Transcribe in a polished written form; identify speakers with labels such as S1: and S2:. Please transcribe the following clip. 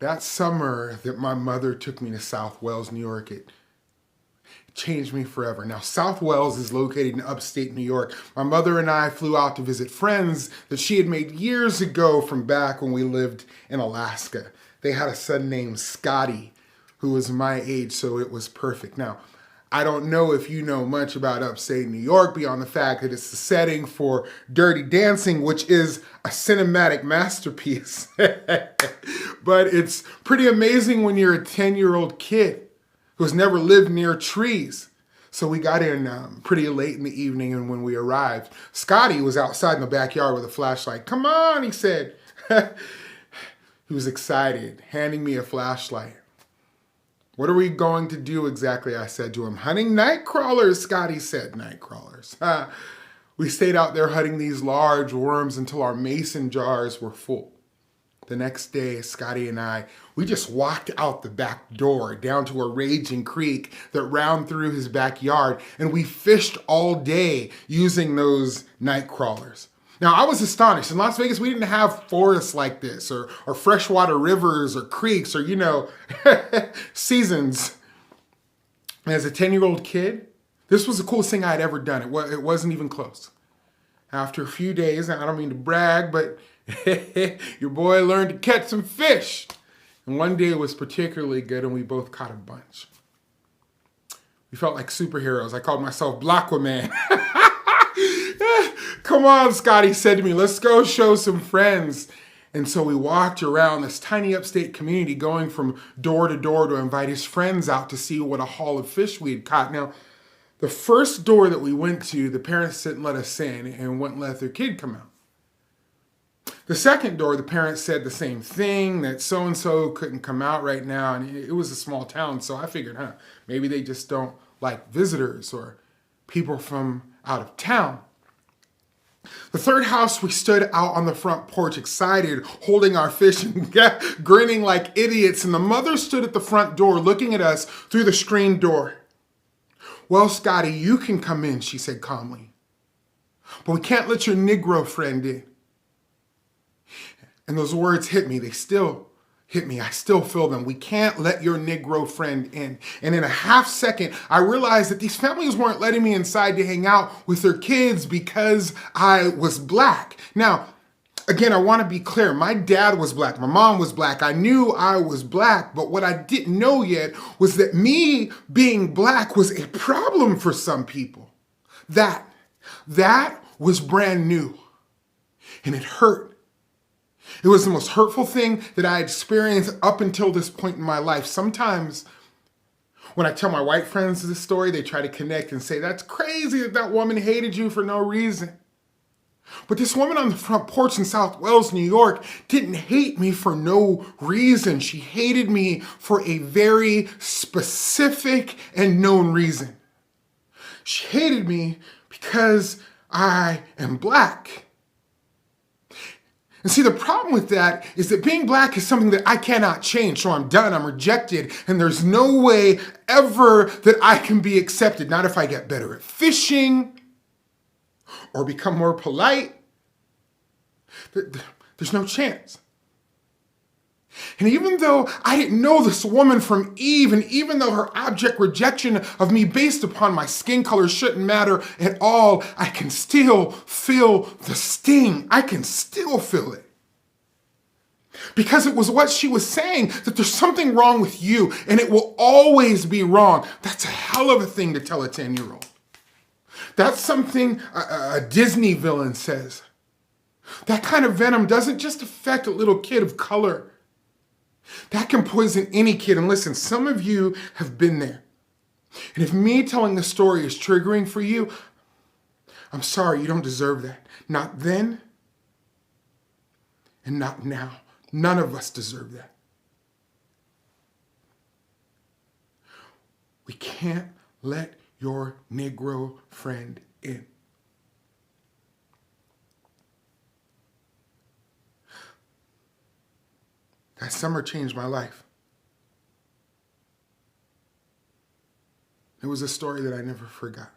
S1: That summer that my mother took me to South Wales, New York, it changed me forever. Now, South Wales is located in upstate New York. My mother and I flew out to visit friends that she had made years ago from back when we lived in Alaska. They had a son named Scotty, who was my age, so it was perfect. Now, I don't know if you know much about upstate New York beyond the fact that it's the setting for Dirty Dancing, which is a cinematic masterpiece. But it's pretty amazing when you're a 10-year-old kid who's never lived near trees. So we got in pretty late in the evening, and when we arrived, Scotty was outside in the backyard with a flashlight. "Come on," he said. He was excited, handing me a flashlight. "What are we going to do exactly?" I said to him. "Hunting night crawlers," Scotty said. Night crawlers. We stayed out there hunting these large worms until our mason jars were full. The next day, Scotty and we just walked out the back door down to a raging creek that ran through his backyard, and we fished all day using those night crawlers. Now, I was astonished. In Las Vegas, we didn't have forests like this, or freshwater rivers, or creeks, or, seasons. And as a 10-year-old kid, this was the coolest thing I had ever done. It wasn't even close. After a few days, I don't mean to brag, but your boy learned to catch some fish. And one day was particularly good, and we both caught a bunch. We felt like superheroes. I called myself Blackaman. "Come on," Scotty said to me, "let's go show some friends." And so we walked around this tiny upstate community, going from door to door to invite his friends out to see what a haul of fish we had caught. Now, the first door that we went to, the parents didn't let us in and wouldn't let their kid come out. The second door, the parents said the same thing, that so-and-so couldn't come out right now. And it was a small town, so I figured, maybe they just don't like visitors or people from out of town. The third house, we stood out on the front porch, excited, holding our fish and grinning like idiots. And the mother stood at the front door looking at us through the screen door. "Well, Scotty, you can come in," she said calmly. "But we can't let your Negro friend in." And those words hit me. They still hit me. I still feel them. "We can't let your Negro friend in." And in a half second, I realized that these families weren't letting me inside to hang out with their kids because I was black. Now, again, I want to be clear. My dad was black. My mom was black. I knew I was black. But what I didn't know yet was that me being black was a problem for some people. That was brand new. And it hurt. It was the most hurtful thing that I had experienced up until this point in my life. Sometimes when I tell my white friends this story, they try to connect and say, "That's crazy that that woman hated you for no reason." But this woman on the front porch in South Wales, New York, didn't hate me for no reason. She hated me for a very specific and known reason. She hated me because I am black. And see, the problem with that is that being black is something that I cannot change. So I'm done, I'm rejected, and there's no way ever that I can be accepted. Not if I get better at fishing or become more polite. There's no chance. And even though I didn't know this woman from Eve, and even though her abject rejection of me based upon my skin color shouldn't matter at all, I can still feel the sting. I can still feel it. Because it was what she was saying, that there's something wrong with you, and it will always be wrong. That's a hell of a thing to tell a 10-year-old. That's something a Disney villain says. That kind of venom doesn't just affect a little kid of color. That can poison any kid. And listen, some of you have been there. And if me telling the story is triggering for you, I'm sorry, you don't deserve that. Not then, and not now. None of us deserve that. We can't let your Negro friend in. That summer changed my life. It was a story that I never forgot.